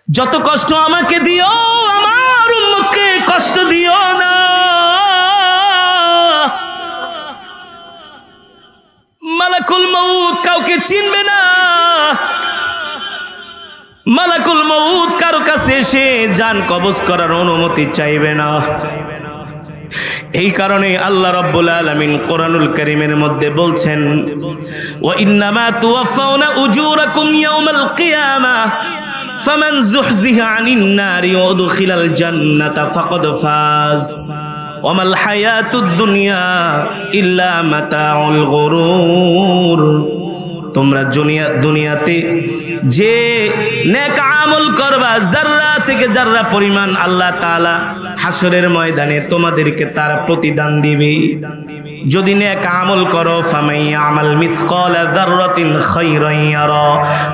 যত কষ্ট আমাকে দিও, আমার উম্মতকে কষ্ট দিও না। মালাকুল মউত কাউকে চিনবে না, মালাকুল মউত কারো কাছে এসে জান কবজ করার অনুমতি চাইবে না। এই কারণে আল্লাহ রাব্বুল আলামিন কোরআনুল কারীমের মধ্যে বলছেন, ওয়া ইন্নামা তুওয়াফাউনা উজুরাকুম ইয়াউমাল কিয়ামাহ ফামান যুহজিহা আনিন নারি ওয়া উদখিলাল জান্নাতা ফাকাদ ফাজ ওয়া মাল হায়াতুদ দুনিয়া ইল্লা মাতাউল গুরুর। তোমরা দুনিয়াতে যে নেক আমল করবা, যাররা থেকে যাররা পরিমাণ আল্লাহ তাআলা হাসরের ময়দানে তোমাদেরকে তার প্রতিদান দিবে। যদি নেক আমল করো, ফামাই আমাল মিসকালা যাররাতিন খায়রান ইয়ারা,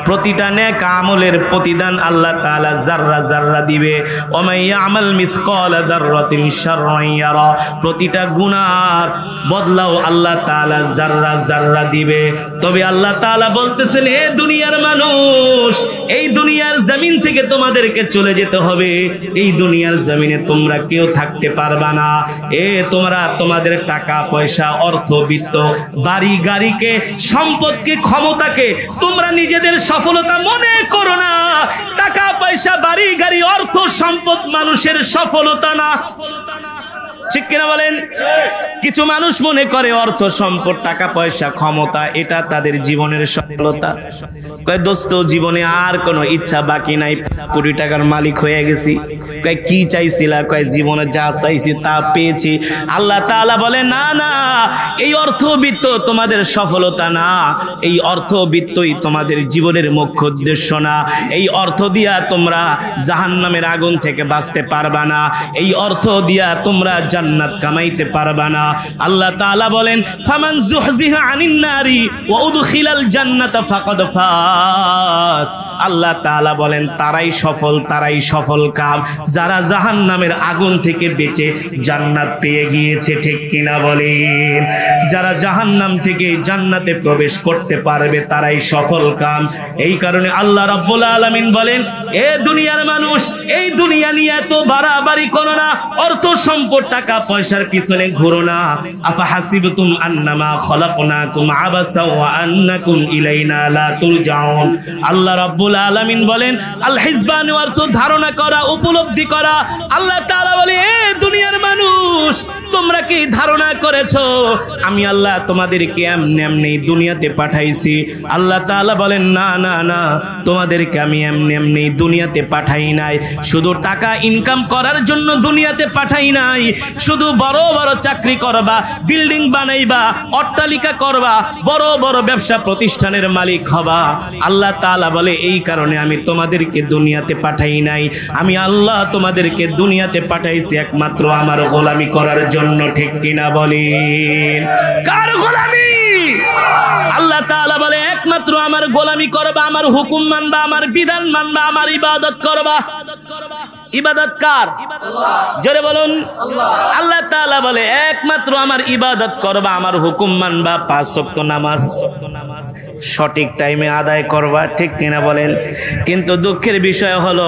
প্রতিটা নেক আমলের প্রতিদান আল্লাহ তাআলা যাররা যাররা দিবে। ওয়া মাই আমাল মিসকালা যাররাতিন শাররান ইয়ারা, প্রতিটা গুনার বদলাও আল্লাহ তাআলা যাররা যাররা দিবে। তবে আল্লাহ তাআলা বলতেছেন, হে দুনিয়ার মানুষ, এই দুনিয়ার জমিন থেকে তোমাদেরকে চলে যেতে হবে। এই দুনিয়ার জমিনে তোমরা কেউ থাকতে পারবা না। তোমরা তোমাদের টাকা পয়সা, অর্থ বিত্ত, বাড়ি গাড়িকে, সম্পদকে, ক্ষমতাকে তোমরা নিজেদের সফলতা মনে করো না। টাকা পয়সা, বাড়ি গাড়ি, অর্থ সম্পদ মানুষের সফলতা না। ঠিক কিনা বলেন? কিছু মানুষ মনে করে অর্থ সম্পদ, টাকা পয়সা, ক্ষমতা এটা তাদের জীবনের সফলতা। কয় দোস্ত, জীবনে আর কোনো ইচ্ছা বাকি নাই, কোটি টাকার মালিক হয়ে গেছি। কয় কি চাইছিলা? কয় জীবনে যা চাইছি তা পেয়েছি। আল্লাহ তাআলা বলে, না না, এই অর্থবিত্ত তোমাদের সফলতা না, এই অর্থবিত্তই তোমাদের জীবনের মুখ্য উদ্দেশ্য না। এই অর্থ দিয়া তোমরা জাহান্নামের আগুন থেকে বাঁচতে পারবা না, এই অর্থ দিয়া তোমরা জান্নাত কামাইতে পারবা না। আল্লাহ তাআলা বলেন, ফামান যুহজিহা আনিন নারি ওয়া উদখিলাল জান্নাতা ফাকাদ ফাজ। আল্লাহ তাআলা বলেন, তারাই সফল কাম যারা জাহান্নামের আগুন থেকে বেঁচে জান্নাত পেয়ে গিয়েছে। ঠিক কিনা বলেন? যারা জাহান্নাম থেকে জান্নাতে প্রবেশ করতে পারবে তারাই সফল কাম। এই কারণে আল্লাহ রাব্বুল আলামিন বলেন, এ দুনিয়ার মানুষ, এই দুনিয়া নিয়ে এত বাড়াবাড়ি করো না, অর্থ সম্পদ টাকা পয়সার পিছনে ঘুরো না। আফা হাসিবতুম আন্নামা খলাকনাকুম আবাসা ওয়া আন্নাকুম ইলাইনা লা তুরজাউন। আল্লাহ রাব্বুল আলামিন বলেন, আল হিসবান অর্থ ধারণা করা, উপলব্ধি করা। আল্লাহ তাআলা বলে, এ দুনিয়ার মানুষ, তোমরা কি ধারণা করেছো আমি আল্লাহ তোমাদেরকে এমনি এমনি দুনিয়াতে পাঠাইছি? আল্লাহ তাআলা বলেন, না না না, তোমাদেরকে আমি এমনি এমনি দুনিয়াতে পাঠাই নাই। শুধু টাকা ইনকাম করার জন্য দুনিয়াতে পাঠাই নাই। শুধু বড় বড় চাকরি করবা, বিল্ডিং বানাইবা, অট্টালিকা করবা, বড় বড় ব্যবসা প্রতিষ্ঠানের মালিক হবা। আল্লাহ তাআলা বলে, এই কারণে আমি তোমাদেরকে দুনিয়াতে পাঠাই নাই। আমি আল্লাহ তোমাদেরকে দুনিয়াতে পাঠাইছি একমাত্র আমার গোলামি করার জন্য। ঠিক কিনা বলেন? কার গোলামি? আল্লাহ তাআলা বলে, একমাত্র আমার গোলামি করবা, আমার হুকুম মানবা, আমার বিধান মানবা, আমার ইবাদত করবা। ইবাদত কার? জোরে বলুন। আল্লাহ তাআলা বলে, একমাত্র আমার ইবাদত করবা, আমার হুকুম মানবা, 5 ওয়াক্ত নামাজ সঠিক টাইমে আদায় করবা। ঠিক কিনা বলেন? কিন্তু দুঃখের বিষয় হলো,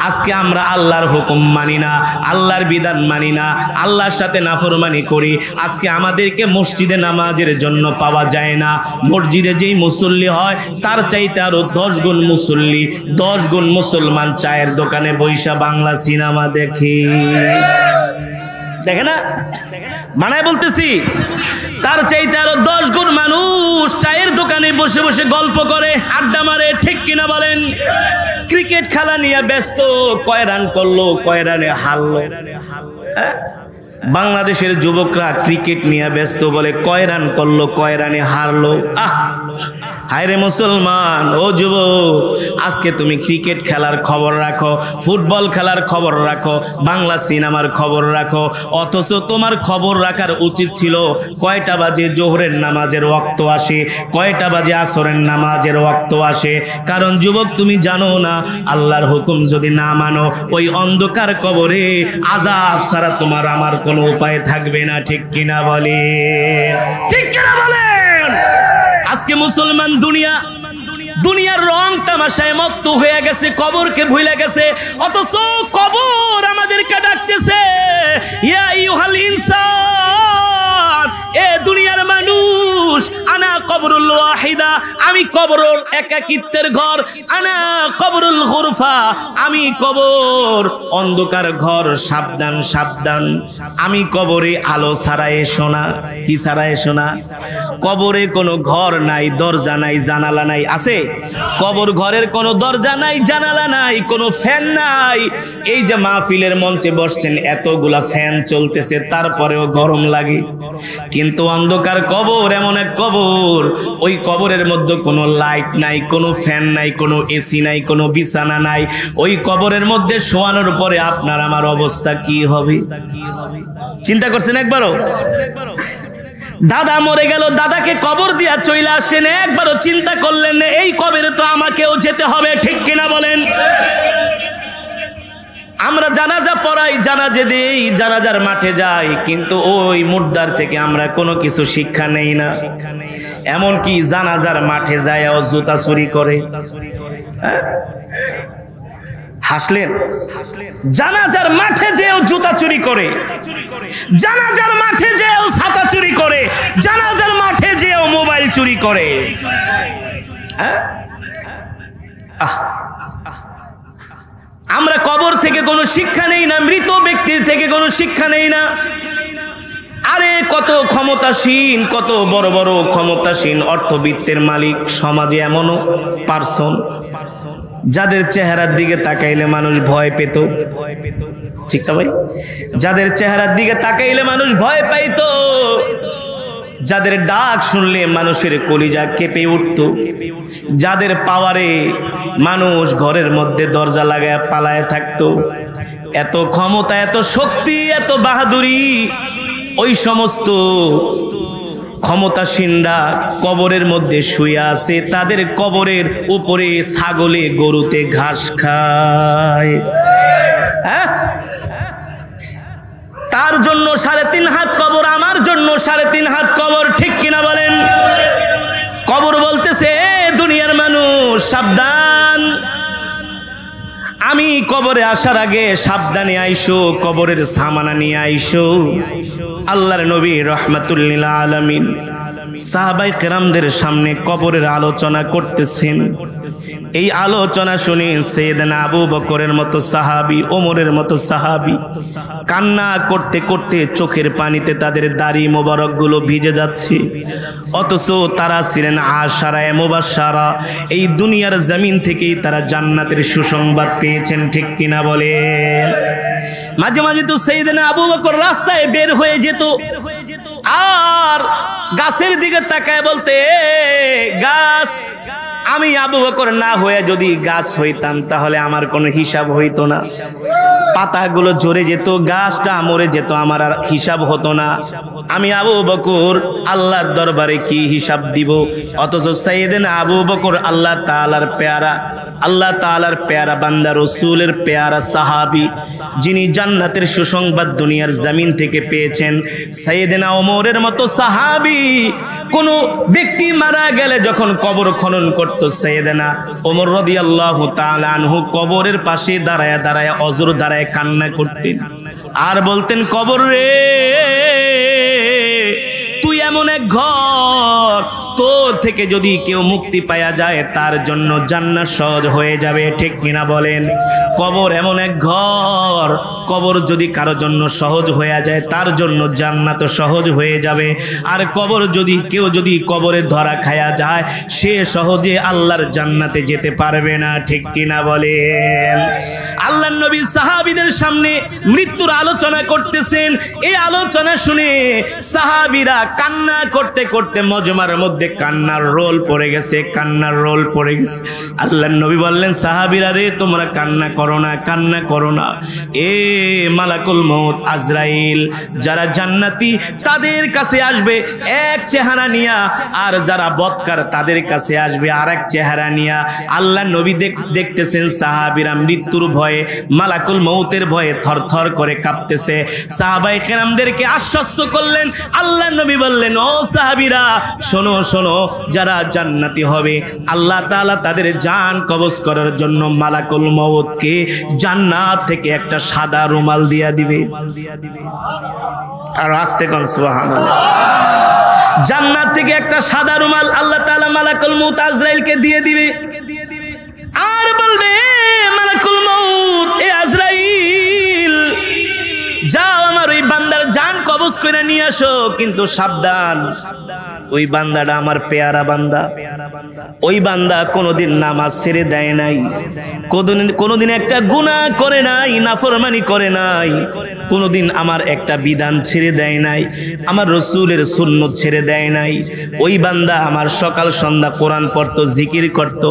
আজকে আমরা আল্লাহর হুকুম মানি না, আল্লাহর বিধান মানি না, আল্লাহর সাথে নাফরমানি করি। আজকে আমাদেরকে মসজিদে নামাজের জন্য পাওয়া যায় না। মসজিদে যেই মুসল্লি হয় তার চাইতে আরো 10 গুণ মুসল্লি, 10 গুণ মুসলমান চায়ের দোকানে বৈশা বাংলা সিনেমা দেখে। দেখে না? মানায় বলতেছি, তার চাইতে আরো 10 গুণ মানুষ চায়ের দোকানে বসে বসে গল্প করে, আড্ডা মারে। ঠিক কিনা বলেন? ক্রিকেট খেলা নিয়ে ব্যস্ত, কয় রান করলো, কয় রানে হারলো। বাংলাদেশের যুবকরা ক্রিকেট নিয়ে ব্যস্ত, বলে কয় রান করলো, কয় রানে হারলো। হায়রে মুসলমান, ও যুবক, আজকে তুমি ক্রিকেট খেলার খবর রাখো, ফুটবল খেলার খবর রাখো, বাংলা সিনেমার খবর রাখো, অথচ তোমার খবর রাখার উচিত ছিল কয়টা বাজে জোহরের নামাজের ওয়াক্ত আসে, কয়টা বাজে আসরের নামাজের ওয়াক্ত আসে। কারণ যুবক, তুমি জানো না, আল্লাহর হুকুম যদি না মানো, ওই অন্ধকার কবরে আযাব ছাড়া তোমার আমার কোনো উপায় থাকবে না। ঠিক কিনা বলে? ঠিক কিনা বলেন? আজকে মুসলমান দুনিয়া দুনিয়ার রং তামাশায় মত্ত হয়ে গেছে, কবরকে ভুলে গেছে, অথচ কবর আমাদেরকে ডাকতেছে, ইয়া আইয়ুহাল ইনসান, এ দুনিয়ার মানুষ, আনা কবরুল ওয়াহিদা, আমি কবরের একাকিত্বের ঘর, আনা কবরুল গুরফা, আমি কবর অন্ধকার ঘর, সাবধান সাবধান, আমি কবরে আলো ছাড়া এসো না। কি ছাড়া এসো না? কবরে কোনো ঘর নাই, দরজা নাই, জানালা নাই। আছে? কবর ঘরের কোনো দরজা নাই, জানালা নাই, কোনো ফ্যান নাই। এই যে মাহফিলের মঞ্চে বসছেন, এতগুলা ফ্যান চলতেছে, তারপরেও গরম লাগে। কিন্তু অন্ধকার কবর এমন এক কবর, ওই কবরের মধ্যে কোনো লাইট নাই, কোনো ফ্যান নাই, কোনো এসি নাই, কোনো বিছানা নাই। ওই কবরের মধ্যে শোয়ানোর পরে আপনার আমার অবস্থা কি হবে? চিন্তা করছেন একবারও? দাদা মরে গেল, দাদাকে কবর দিয়া চলে আসলেন, একবারও চিন্তা করলেন না এই কবরে তো আমাকেও যেতে হবে, ঠিক কিনা বলেন? আমরা জানাজা পড়াই, জানাজা দেই, জানাজার মাঠে যাই, কিন্তু ওই মুর্দার থেকে আমরা কোনো কিছু শিক্ষা নেই না। এমনকি জানাজার মাঠে যায় ও জুতা চুরি করে। হাসলেন? জানাজার মাঠে যেও জুতা চুরি করে, জানাজার মাঠে যেও ছাতা চুরি করে, জানাজার মাঠে যেও মোবাইল চুরি করে। আমরা কবর থেকে কোনো শিক্ষা নেই না, মৃত ব্যক্তির থেকে কোনো শিক্ষা নেই না। আরে কত ক্ষমতাসীন, কত বড় বড় ক্ষমতাসীন অর্থবিত্তের মালিক সমাজে এমনও পারসন যাদের চেহারার দিকে তাকাইলে মানুষ ভয় পেত। ঠিক না ভাই? যাদের চেহারার দিকে তাকাইলে মানুষ ভয় পাইতো, যাদের ডাক শুনলে মানুষের কলিজা কেঁপে উঠত, যাদের পাওয়ারে মানুষ ঘরের মধ্যে দরজা লাগায় পালায় থাকতো। এত ক্ষমতা, এত শক্তি, এত বাহাদুরি, ওই সমস্ত ক্ষমতাসীনরা কবরের মধ্যে শুয়ে আছে, তাদের কবরের উপরে ছাগলে গরুতে ঘাস খায়। তার জন্য 3.5 হাত কবর, আমার জন্য 3.5 হাত কবর, ঠিক কিনা বলেন? কবর বলতেছে, দুনিয়ার মানুষ সাবধান, আমি কবরে আসার আগে সাবধানে আইসো, কবরের সামানা নিয়ে আইসো। আল্লাহর নবী রাহমাতুল লিল আলামিন সাহাবায়ে কেরামদের সামনে কবরের আলোচনা করতেছেন। এই আলোচনা শুনে সাইয়েদনা আবু বকরের মতো সাহাবী, ওমরের মতো সাহাবী কান্না করতে করতে চোখের পানিতে তাদের দাড়ি মোবারক গুলো ভিজে যাচ্ছে। অথচ তারা ছিলেন আশারায়ে মুবাশশারা, এই দুনিয়ার জমিন থেকেই তারা জান্নাতের সুসংবাদ পেয়েছেন, ঠিক কিনা বলেন? মাঝে মাঝে তো সাইয়েদনা আবু বকর রাস্তায় বের হয়ে যেত, আর গাছের দিকে তাকায় বলতে, গাছ, আমি আবু বকর না হয়ে যদি গাছ হইতাম তাহলে আমার কোনো হিসাব হইতো না। পাতাগুলো ঝরে যেত, গাছটা মরে যেত, আমার আর হিসাব হতো না। আমি আবু বকর আল্লাহর দরবারে কি হিসাব দিব? অথচ সাইয়েদনা আবু বকর আল্লাহ তাআলার পেয়ারা, আল্লাহ তাআলার পেয়ারা বান্দা, রাসূলের পেয়ারা সাহাবী, যিনি জান্নাতের সুসংবাদ দুনিয়ার জমিন থেকে পেয়েছেন। সাইয়েদনা ওমরের মতো সাহাবী, কোন ব্যক্তি মারা গেলে যখন কবর খনন করত, সাইয়েদনা ওমর রাদিয়াল্লাহু তাআলা আনহু কবরের পাশে দাঁড়ায় দাঁড়ায়, অজর দাঁড়ায় কান্না করতেন আর বলতেন, কবর রে, তুই এমন এক ঘর, তোর থেকে যদি কেউ মুক্তি পাওয়া যায় তার জন্য জান্নাত সহজ হয়ে যাবে, ঠিক কিনা বলেন? কবর এমন এক ঘর, কবর যদি কারো জন্য সহজ হয়ে যায় তার জন্য জান্নাত সহজ হয়ে যাবে। আর কবর যদি কেউ যদি কবরে ধরা খায়া যায়, সে সহজে আল্লাহর জান্নাতে যেতে পারবে না, ঠিক কিনা বলেন? আল্লাহর নবী সাহাবীদের সামনে মৃত্যুর আলোচনা করতেছেন। এই আলোচনা শুনে সাহাবীরা কান্না করতে করতে মজমার মধ্যে কান্নার রোল পড়ে গেছে, কান্নার রোল পড়ে গেছে। আল্লাহর নবী বললেন, সাহাবীরা রে, তোমরা কান্না করো না, কান্না করো না। এ মালাকুল মউত আজরাইল যারা জান্নাতি তাদের কাছে আসবে এক চেহারা নিয়া, আর যারা বদকার তাদের কাছে আসবে আরেক চেহারা নিয়া। আল্লাহর নবী দেখতেছেন সাহাবীরা মৃত্যুর ভয়ে, মালাকুল মউতের ভয়ে থরথর করে কাঁপতেছে। সাহাবায়ে কেরামদেরকে আশ্বস্ত করলেন। আল্লাহর নবী বললেন, ও সাহাবীরা শোনো শোনো, যারা জান্নাতি হবে আল্লাহ তাআলা তাদের জান কবজ করার জন্য মালাকুল মউতকে জান্নাত থেকে একটা সাদা রুমাল দিয়া দিবে। আর আস্তে কোন সুবহানাল্লাহ। জান্নাত থেকে একটা সাদা রুমাল আল্লাহ তাআলা মালাকুল মউত আজরাইলকে দিয়ে দিবে, আর বলবে মালাকুল মউত, এ আজরাইল যাও আমার ওই বান্দার জান কবজ করে নিয়ে আসো, কিন্তু সাবধান, ওই বান্দাটা আমার পেয়ারা বান্দা। ওই বান্দা কোনোদিন নামাজ ছেড়ে দেয় নাই, কোনোদিন একটা গুনাহ করে নাই, নাফরমানি করে নাই, কোনোদিন আমার একটা বিধান ছেড়ে দেয় নাই, আমার রসুলের সুন্নত ছেড়ে দেয় নাই। ওই বান্দা আমার সকাল সন্ধ্যা কোরআন পড়তো, জিকির করত।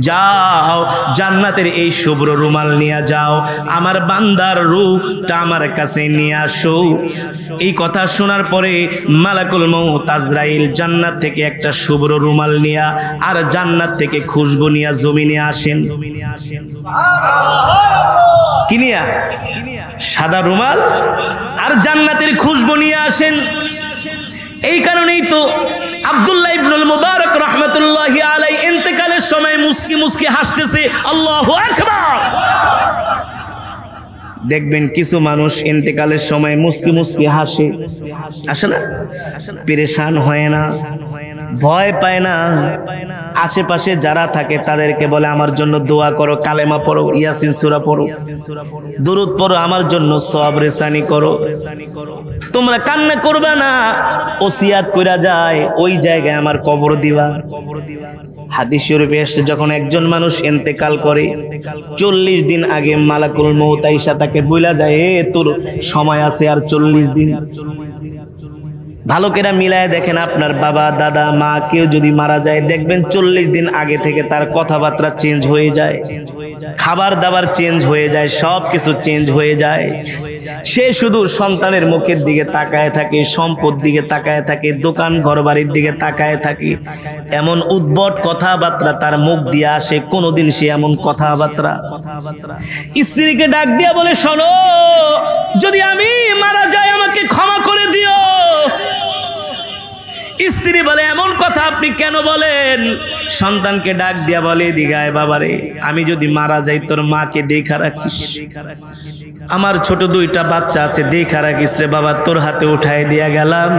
যাও জান্নাতের এই শুভ্র রুমাল নিয়ে যাও, আমার বান্দার রূহটা আমার কাছে নিয়ে আসো। এই কথা শোনার পরে মালাকুল মউত আজরাইল জান্নাত থেকে একটা শুভ্র রুমাল নিয়া আর জান্নাত থেকে খুশবু নিয়া জমিনে আসেন। কি নিয়া? সাদা রুমাল আর জান্নাতের খুশবু নিয়ে আসেন। এই কারণেই তো আব্দুল্লাহ ইবনুল মুবারক রাহমাতুল্লাহি আলাইহি ইন্তেকালের সময় মুস্কি মুস্কি হাসতেছে, আল্লাহু আকবার। দেখবেন কিছু মানুষ ইন্তেকালের সময় মুস্কি মুস্কি হাসে, আসে না? পেরেশান হয় না, ভয় পায় না। আশেপাশে যারা থাকে তাদেরকে বলে আমার জন্য দোয়া করো, কালেমা পড়ো, ইয়াসিন সূরা পড়ো, দুরূদ পড়ো, আমার জন্য সওয়াব রেসানি করো, তোমরা কান্না করবে না, ওসিয়াত কইরা যায় ওই জায়গায় আমার কবর দিবা। হাদিস শরীফে এসেছে, যখন একজন মানুষ ইন্তেকাল করে 40 দিন আগে মালাকুল মউত আইসা তাকে বইলা যায়, এ তোর সময় আছে আর 40 দিন। ভালো করে মিলায় দেখেন, আপনার বাবা দাদা মা কেউ যদি মারা যায়, দেখবেন 40 দিন আগে থেকে তার কথাবার্তা চেঞ্জ হয়ে যায়, খাবার দাবার চেঞ্জ হয়ে যায়, সব কিছু চেঞ্জ হয়ে যায়। সে শুধু সন্তানের মুখের দিকে তাকায় থাকে, সম্পদ দিকে তাকায় থাকে, দোকান ঘর বাড়ির দিকে তাকায় থাকে। এমন উদ্ভট কথাবার্তা তার মুখ দিয়ে আসে, কোনোদিন সে এমন কথাবার্তা। স্ত্রীকে ডাক দিয়া বলে, শোনো, যদি আমি মারা যাই আমাকে ক্ষমা করে দিও। স্ত্রী বলে, এমন কথা আপনি কেন বলেন? সন্তানকে ডাক দিয়া বলে, দিগায় বাবারে, আমি যদি মারা যাই তোর মাকে দেখা রাখিস, আমার ছোট 2টা বাচ্চা আছে, দেখা রাখিস রে বাবা, তোর হাতে উঠায় দিয়া গেলাম।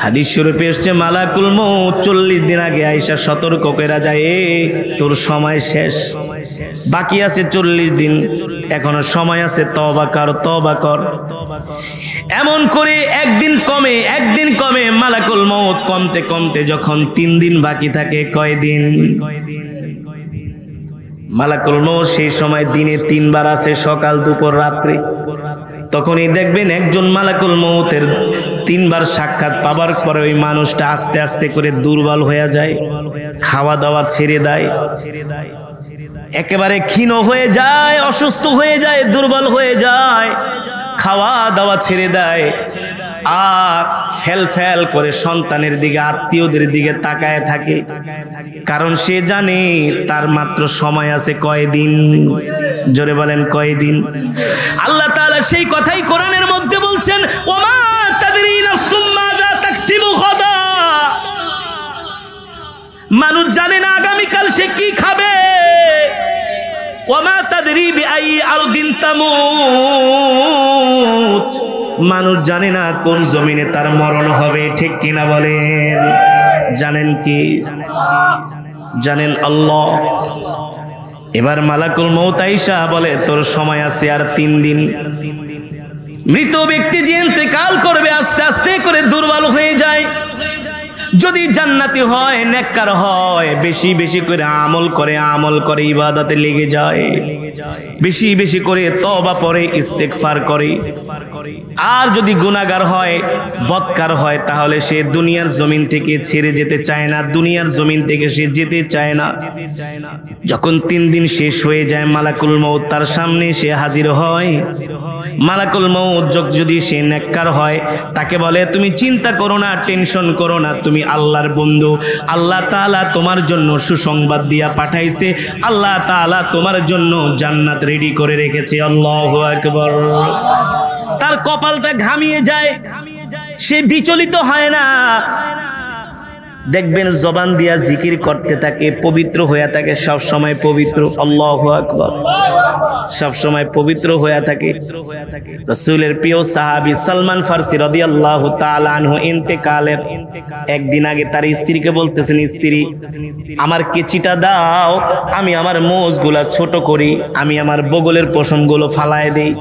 হাদিস শরীফে এসেছে, মালাকুল মউত 40 দিন আগে আয়েশা সতর্ক কইরা যায়, এ তোর সময় শেষ, বাকি আছে 40 দিন, এখনো সময় আছে, তওবা কর, তওবা কর। এমন করে একদিন কমে মালাকুল মউত কমতে কমতে যখন 3 দিন বাকি থাকে, কয়দিন? মালাকুল মউত সেই সময় দিনে 3 বার আছে, সকাল দুপুর রাত্রি। তখনই দেখবেন একজন মালাকুল মউতের 3 বার সাক্ষাৎ পাবার পরে ওই মানুষটা আস্তে আস্তে করে দুর্বল হয়ে যায়, খাওয়া দাওয়া ছেড়ে দেয়, একেবারে ক্ষীণ হয়ে যায়, অসুস্থ হয়ে যায়, দুর্বল হয়ে যায়, খাওয়া দাওয়া ছেড়ে দেয়, আর ফেল ফেল করে সন্তানের দিকে, আত্মীয়দের দিকে তাকায় থাকে। কারণ সে জানে তার মাত্র সময় আছে কয়দিন। জোরে বলেন, কয়দিন? আল্লাহ তাআলা সেই কথাই কোরআনের মধ্যে বলছেন, ওমা তাদরি নাফসুম মাযা তাকসিবু গাদা। মানুষ জানে না আগামীকাল সে কি খাবে। ওমা তাদরি বিআই আরদিন তামুত। মানুষ জানে না কোন জমিনে তার মরণ হবে, ঠিক কিনা বলেন? জানেন কি? জানেন আল্লাহ। এবার মালাকুল মউত আয়েশা বলে, তোর সময় আছে আর 3 দিন। মৃত ব্যক্তি যে ইন্তেকাল করবে আস্তে আস্তে করে দুর্বল হয়ে যায়। যদি জান্নাতি হয়, নেককার হয়, বেশি বেশি করে আমল করে ইবাদতে লেগে যায়, বেশি বেশি করে তওবা পড়ে, ইস্তেগফার করে। আর যদি গুনাহগার হয়, বদকার হয়, তাহলে সে দুনিয়ার জমিন থেকে ছেড়ে যেতে চায় না, দুনিয়ার জমিন থেকে সে যেতে চায় না। যখন 3 দিন শেষ হয়ে যায়, মালাকুল মউত তার সামনে সে হাজির হয়। মালাকুল মউত যদি সে নেককার হয়, তাকে বলে, তুমি চিন্তা করো না, টেনশন করো না, তুমি আল্লাহর বন্ধু, আল্লাহ তাআলা তোমার জন্য সুসংবাদ দিয়া পাঠাইছে, আল্লাহ তাআলা তোমার জন্য জান্নাত রেডি করে রেখেছে। আল্লাহু আকবার। তার কপালটা ঘামিয়ে যায়, সে বিচলিত হয় না। দেখবেন জবান দিয়া জিকির করতে থাকে, পবিত্র হয়ে থাকে, সব সময় পবিত্র। আল্লাহু আকবার, সব সময় পবিত্র হয়ে থাকে। রাসূলের প্রিয় সাহাবী সালমান ফারসি রাদিয়াল্লাহু তাআলা আনহু ইন্তেকালের একদিন আগে তার স্ত্রীকে বলতেছেন, স্ত্রী আমার কেচিটা দাও, আমি আমার মোষগুলা ছোট করি, আমি আমার বগলের পশমগুলো ফালায় দেই।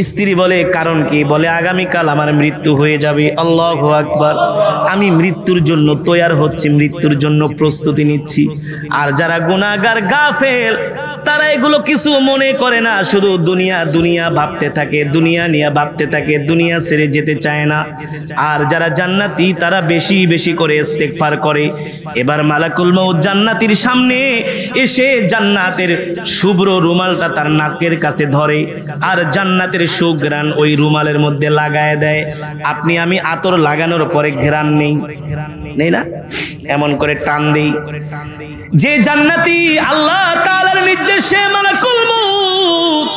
স্ত্রী বলে কারণ কি? বলে আগামীকাল আমার মৃত্যু হয়ে যাবে। আল্লাহু আকবার, আমি মৃত্যুর জন্য তৈয়ার হচ্ছি, মৃত্যুর জন্য প্রস্তুতি নিচ্ছি। আর যারা গুনাহগার গাফেল তারা এগুলো কিছু মনে করে না, শুধু দুনিয়া দুনিয়া ভাবতে থাকে, দুনিয়া নিয়ে ভাবতে থাকে, দুনিয়া ছেড়ে যেতে চায় না। আর যারা জান্নাতি তারা বেশি বেশি করে ইস্তেগফার করে। এবার মালাকুল মউত জান্নাতীর সামনে এসে জান্নাতের শুভ্র রুমালটা তার নাকের কাছে ধরে আর জান্নাতের সুঘ্রাণ ওই রুমালের মধ্যে লাগায় দেয়। আপনি আমি আতর লাগানোর পরে ঘ্রাণ নেই, নেই না, এমন করে টান দেই। যে জান্নাতি আল্লাহ তাআলার নির্দেশে মালাকুল মউত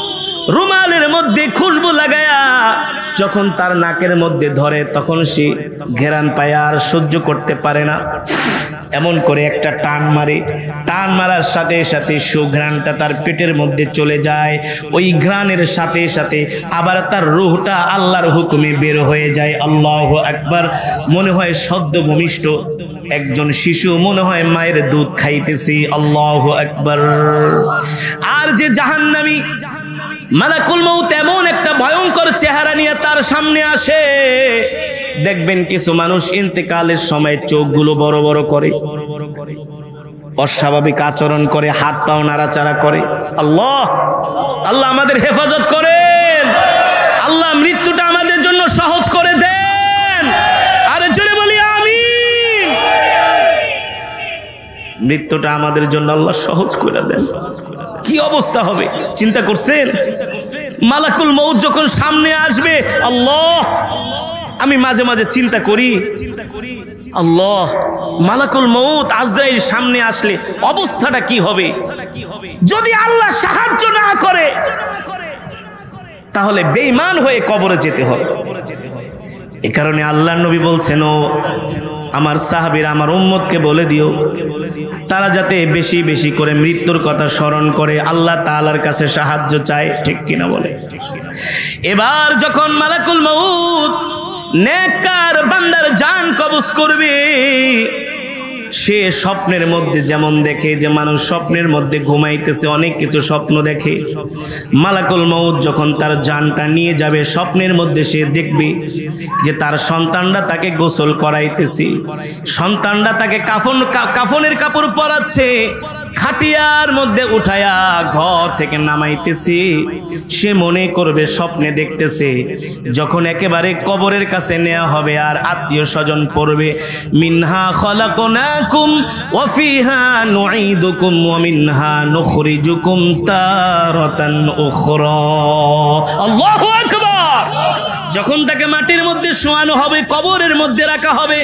রুমালের মধ্যে খুশবু লাগায়া যখন তার নাকের মধ্যে ধরে তখন সে ঘেরান পায় আর সহ্য করতে পারে না, এমন করে একটা টান মারে। টান মারার সাথে সাথে সুঘ্রাণটা তার পেটের মধ্যে চলে যায়। ওই ঘ্রাণের সাথে সাথে আবার তার রূহটা আল্লাহর হুকুমে বের হয়ে যায়। আল্লাহু আকবার, মনে হয় সদ্য ভূমিষ্ঠ একজন শিশু, মনে হয় মায়ের দুধ খাইতেছি। আল্লাহু আকবার। আর যে জাহান্নামী মালাকুল মউত এমন একটা ভয়ঙ্কর চেহারা নিয়ে তার সামনে আসে, দেখবেন কিছু মানুষ ইন্তেকালের সময় চোখগুলো বড় বড় করে, অস্বাভাবিক আচরণ করে, হাত পাও নাড়াচাড়া করে। আল্লাহ আল্লাহ আমাদের হেফাজত করেন, আল্লাহ মৃত্যুটা আমাদের জন্য সহজ করে দেন। আরে জোরে বলি আমিন। মৃত্যুটা আমাদের জন্য আল্লাহ সহজ করে দেন। কি অবস্থা হবে চিন্তা করছেন? মালাকুল মউত যখন সামনে আসবে, আল্লাহ, আমি মাঝে মাঝে চিন্তা করি, আল্লাহ মালাকুল মউত আজরাইল সামনে আসলে অবস্থাটা কি হবে? যদি আল্লাহ সাহায্য না করে তাহলে বেঈমান হয়ে কবরে যেতে হবে। এই কারণে আল্লাহর নবী বলছেন, ও আমার সাহাবীরা আমার উম্মতকে বলে দিও তারা যাতে বেশি বেশি করে মৃত্যুর কথা স্মরণ করে, আল্লাহ তাআলার কাছে সাহায্য চায়। ঠিক কিনা বলে? এবার যখন মালাকুল মউত নেককার বান্দার জান কবজ করবে, সে স্বপ্নের মধ্যে যেমন দেখে যে মানুষ স্বপ্নের মধ্যে ঘুমাইতেছে, অনেক কিছু স্বপ্ন দেখে। মালাকুল মউত যখন তার জানটা নিয়ে যাবে, স্বপ্নের মধ্যে সে দেখবে যে তার সন্তানরা তাকে গোসল করাইতেছে, সন্তানরা তাকে কাফনের কাপড় পরাচ্ছে, খাটিয়ার মধ্যে উঠায়া ঘর থেকে নামাইতেছে। সে মনে করবে স্বপ্নে দেখতেছে যখন একেবারে কবরের কাছে নেওয়া হবে আর আত্মীয় স্বজন পড়বে, মিনহা খলাকনাকুম ওয়া ফিহা নুঈদুকুম ওয়া মিনহা নুখরিজুকুম তারাতান উখরা। আল্লাহু আকবার। যখন তাকে মাটির মধ্যে শোয়ানো হবে, কবরের মধ্যে রাখা হবে,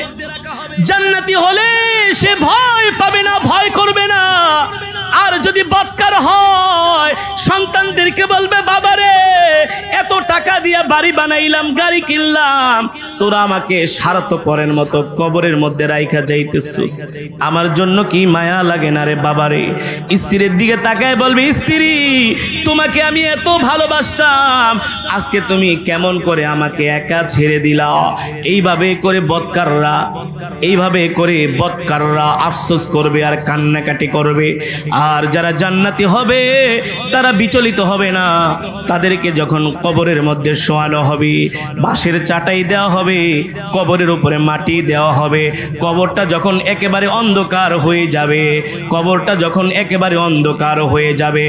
জান্নাতি হলে সে ভয় পাবে না, ভয় করবে না। আর যদি বদকার হয়, সন্তানদেরকে বলবে, বাবারে এত টাকা দিয়া বাড়ি বানাইলাম, গাড়ি কিনলাম, তোরা আমাকে স্বার্থপরের মতো কবরের মধ্যে রাইখা যাইতেছিস, আমার জন্য কি মায়া লাগে না রে বাবারে? স্ত্রীর দিকে তাকায় বলবে, স্ত্রী তোমাকে আমি এত ভালোবাসতাম, আজকে তুমি কেমন করে আমাকে একা ছেড়ে দিলা। এইভাবে করে বদকাররা আফসোস করবে আর কান্নাকাটি করবে। আর যারা জান্নাতি হবে তারা বিচলিত হবে না। তাদেরকে যখন কবরের মধ্যে শোয়ানো হবে, বাঁশের চাটাই দেওয়া হবে, কবরের উপরে মাটি দেওয়া হবে, কবরটা যখন একেবারে অন্ধকার হয়ে যাবে,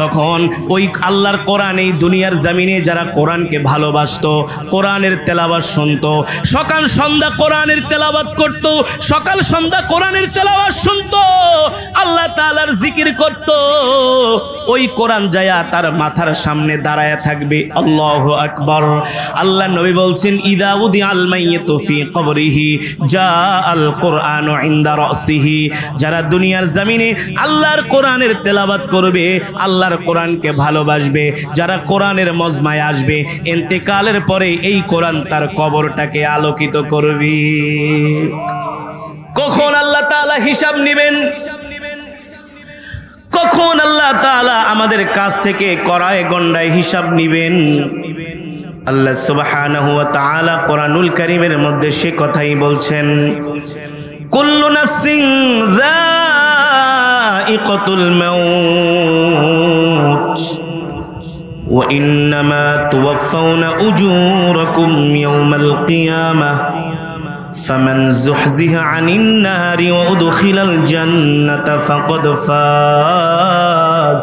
তখন ওই আল্লাহর কোরআন, এই দুনিয়ার জমিনে যারা কোরআনকে ভালোবাসতো, কোরআনের তেলাওয়াত শুনতো, সকাল সন্ধ্যা কোরআনের তেলাওয়াত করতো, সকাল সন্ধ্যা কোরআনের তেলাওয়াত শুনতো, আল্লাহ তাআলার জিকির করতো, ওই কোরআন যায়া তার মাথার সামনে দাঁড়ায় থাকবে। আল্লাহু আকবার। আল্লাহ নবী বলছেন, ইদা উদিআল মাইয়িতু ফি কবরিহি জাআল কুরআনু ইনদা রাসিহি। যারা দুনিয়ার জমিনে আল্লাহর কোরআনের তেলাওয়াত করবে, আল্লাহর কোরআনকে ভালোবাসবে, যারা কোরআনের মজমায় আসবে, ইন্তেকালের পরে এই কোরআন তার কবরটাকে আলোকিত করবে। কখন আল্লাহ তাআলা হিসাব নেবেন, কখন আল্লাহ তাআলা আমাদের কাছ থেকে করায় গন্ডায় হিসাব নেবেন। আল্লাহ সুবহানাহু ওয়া তাআলা কোরআনুল কারীমের মধ্যে সে কথাই বলছেন, কুল্লু নাফসিন যায়িকাতুল মাউত ওয়া ইন্নামা তুওয়াফাউনা উজুরাকুম ইয়াওমাল কিয়ামাহ ফামান যুহজিহা আনিন নারি ওয়া উদখিলাল জান্নাতা ফাকাদ ফাজ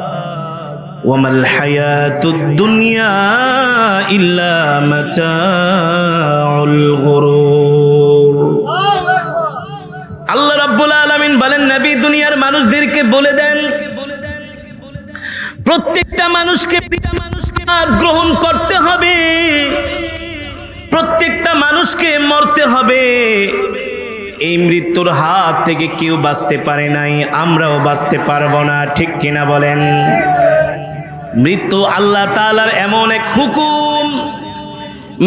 ওয়ামাল হায়াতুদ দুনিয়া ইল্লা মাতাউল গুরুর। আল্লাহ রাব্বুল আলামিন বলেন, নবী দুনিয়ার মানুষদেরকে বলে দেন, প্রত্যেকটা মানুষকে গ্রহণ করতে হবে, প্রত্যেকটা মানুষকে মরতে হবে। এই মৃত্যুর হাত থেকে কেউ বাঁচতে পারে নাই, আমরাও বাঁচতে পারবো না, ঠিক কিনা বলেন? মৃত্যু আল্লাহ তাআলার এমন এক হুকুম,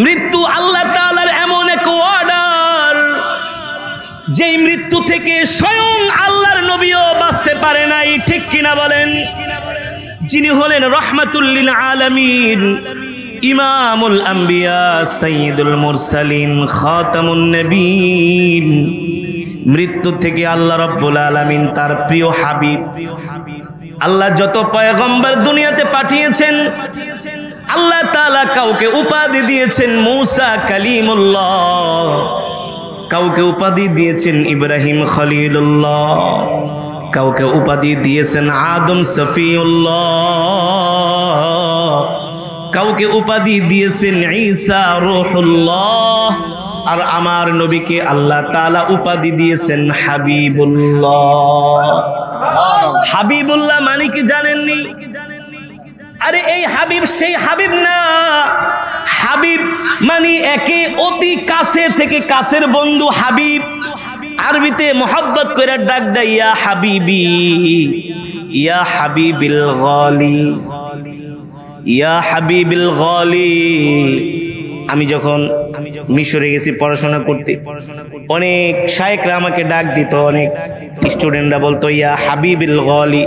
মৃত্যু আল্লাহ তাআলার এমন এক অর্ডার, যেই মৃত্যু থেকে স্বয়ং আল্লাহর নবীও বাঁচতে পারে নাই, ঠিক কিনা বলেন? যিনি হলেন রাহমাতুল লিল আলামিন, ইমামুল আম্বিয়া, সাইয়্যিদুল মুরসালিন, খাতামুন নবীন, মৃত্যু থেকে আল্লাহ রাব্বুল আলামিন তার প্রিয় হাবিব, আল্লাহ যত পয়গম্বর দুনিয়াতে পাঠিয়েছেন, আল্লাহ তাআলা কাউকে উপাধি দিয়েছেন মুসা কালিমুল্লাহ, কাউকে উপাধি দিয়েছেন ইব্রাহিম খলিলুল্লাহ, কাউকে উপাধি দিয়েছেন আদম সফিউল্লাহ, কাউকে উপাধি দিয়েছেন ঈসা রূহুল্লাহ, আর আমার নবীকে আল্লাহ তাআলা উপাধি দিয়েছেন হাবিবুল্লাহ। হাবিবুল্লাহ মানে কি জানেননি? আরে এই হাবিব সেই হাবিব না, হাবিব মানে একে অতি কাছে থেকে কাছের বন্ধু হাবিব। আরবিতে মোহাব্বত করে ডাক দেয়, ইয়া হাবিবি, ইয়া হাবিবিল গালি, ইয়া হাবিবিল গালি। আমি যখন মিশরে গেছি পড়াশোনা করতে, অনেক শায়েখরা আমাকে ডাক দিত, অনেক স্টুডেন্টরা বলতো ইয়া হাবিবিল গালি।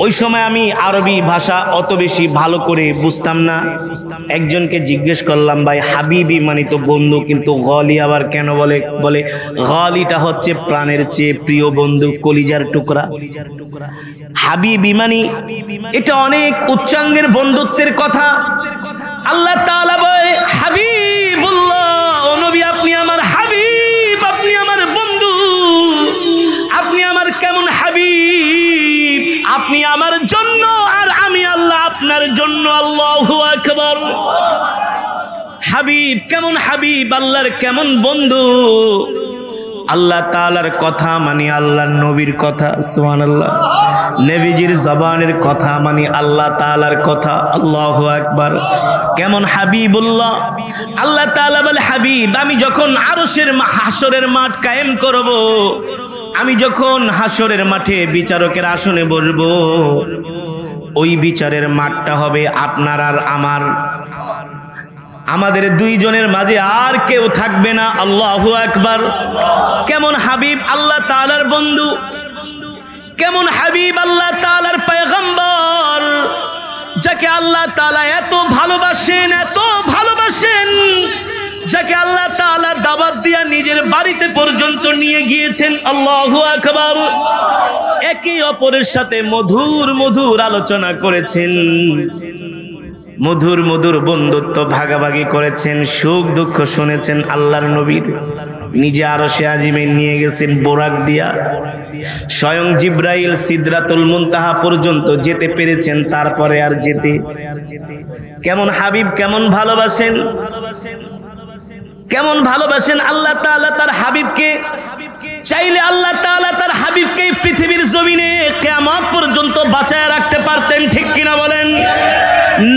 ওই সময় আমি আরবি ভাষা অত বেশি ভালো করে বুঝতাম না। একজনকে জিজ্ঞেস করলাম, ভাই হাবিবি মানে তো বন্ধু, কিন্তু গালি আবার কেন বলে? বলে গালিটা হচ্ছে প্রাণের চেয়ে প্রিয় বন্ধু, কলিজার টুকরা। হাবিবি মানে এটা অনেক উচ্চাঙ্গের বন্ধুত্বের কথা। আল্লাহ তাআলা বলে হাবিবুল্লাহ, ও নবী আপনি আমার হাবিব, আপনি আমার বন্ধু, আপনি আমার কেমন হাবিব, আপনি আমার জন্য আর আমি আল্লাহ আপনার জন্য। আল্লাহু আকবার। হাবিব কেমন হাবিব, আল্লাহর কেমন বন্ধু। আল্লাহ তাআলার কথা মানে আল্লাহর নবীর কথা, সুবহানাল্লাহ। নবীজির জবানের কথা মানে আল্লাহ তাআলার কথা, আল্লাহু আকবার। কেমন হাবিবুল্লাহ। আল্লাহ তাআলা বলে হাবিব, আমি যখন আরশের হাসরের মাঠ কায়েম করব, আমি যখন হাসরের মাঠে বিচারকের আসনে বসবো, ওই বিচারের মাঠটা হবে আপনার আর আমার, আমাদের দুইজনের মাঝে আর কেউ থাকবে না। আল্লাহু আকবার। কেমন হাবিব, আল্লাহ তাআলার বন্ধু, কেমন হাবিব, আল্লাহ তাআলার পয়গম্বর, যাকে আল্লাহ তাআলা এত ভালোবাসেন, এত ভালোবাসেন, যাকে আল্লাহ তাআলা দাওয়াত দিয়া নিজের বাড়িতে পর্যন্ত নিয়ে গিয়েছেন। আল্লাহু আকবার। একে অপরের সাথে মধুর মধুর আলোচনা করেছেন, মধুর মধুর বন্ধুত্ব ভাগাভাগি করেছেন, সুখ দুঃখ শুনেছেন। আল্লাহর নবীর নিজে আরশে আজিমে নিয়ে গেছেন বোরাক দিয়া, স্বয়ং জিব্রাইল সিদরাতুল মুনতাহা পর্যন্ত যেতে পেরেছেন, তারপরে আর যেতে। কেমন হাবিব, কেমন ভালোবাসেন, কেমন ভালোবাসেন আল্লাহ তাআলা তার হাবিবকে। চাইলে আল্লাহ তাআলা তার হাবিবকে পৃথিবীর জমিনে কিয়ামত পর্যন্ত বাঁচায় রাখতে পারতেন, ঠিক কিনা বলেন?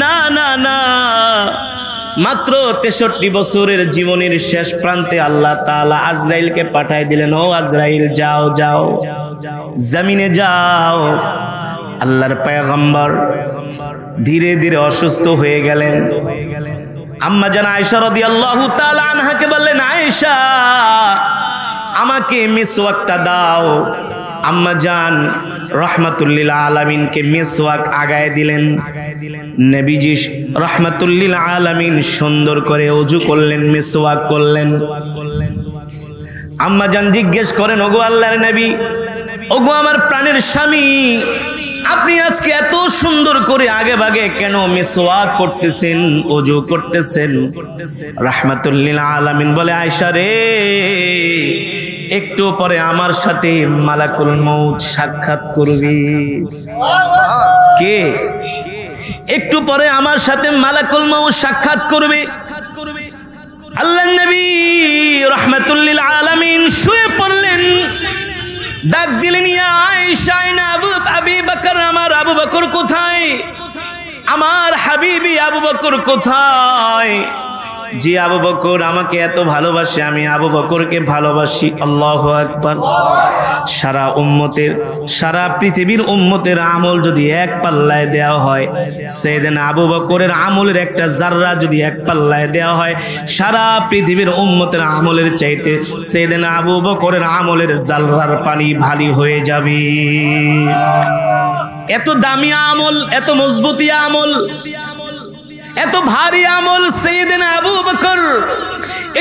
না না না, মাত্র 63 বছরের জীবনের শেষ প্রান্তে আল্লাহ তাআলা আজরাইলকে পাঠায় দিলেন, ও আজরাইল যাও যাও, জমিনে যাও। আল্লাহর পয়গম্বর ধীরে ধীরে অসুস্থ হয়ে গেলেন। আম্মা জান আয়েশা রাদিয়াল্লাহু তাআলা আনহাকে বললেন, আয়েশা আমাকে মিসওয়াকটা দাও। আম্মা জান রহমাতুল্লিল আলামিনকে মিসওয়াক আগায় দিলেন। নবীজি রহমাতুল্লিল আলামিন সুন্দর করে ওযু করলেন, মিসওয়াক করলেন। আম্মা জান জিজ্ঞেস করেন, ওগো আল্লাহর নবী, ওগো আমার প্রাণের স্বামী, আপনি আজকে এত সুন্দর করে আগে ভাগে কেন মিসওয়াক করতেছেন, ওযু করতেছেন? রাহমাতুল্লিল আলামিন বলে, আয়েশা রে, একটু পরে আমার সাথে মালাকুল মউত সাক্ষাৎ করবে। কে? একটু পরে আমার সাথে মালাকুল মউত সাক্ষাৎ করবে। আল্লাহর নবী রাহমাতুল্লিল আলামিন শুয়ে পড়লেন, ডাক দিলেন, ইয়া আয়েশা, না আবু বকর, আমার আবু বকর কোথায়? আমার হাবিবি আবু বকর কোথায়? যে আবু বকর আমাকে এত ভালোবাসে, আমি আবু বকরকে ভালোবাসি। আল্লাহু আকবার। সারা উম্মতের, সারা পৃথিবীর উম্মতের আমল যদি এক পাল্লায় দেওয়া হয়, সাইয়েদনা আবু বকরের আমলের একটা জাররা যদি এক পাল্লায় দেওয়া হয়, সারা পৃথিবীর উম্মতের আমলের চাইতে সাইয়েদনা আবু বকরের আমলের জাররার পানি ভারী হয়ে যাবে। এত দামি আমল, এত মজবুতি আমল, এত ভারী আমল সাইয়েদনা আবু বকর।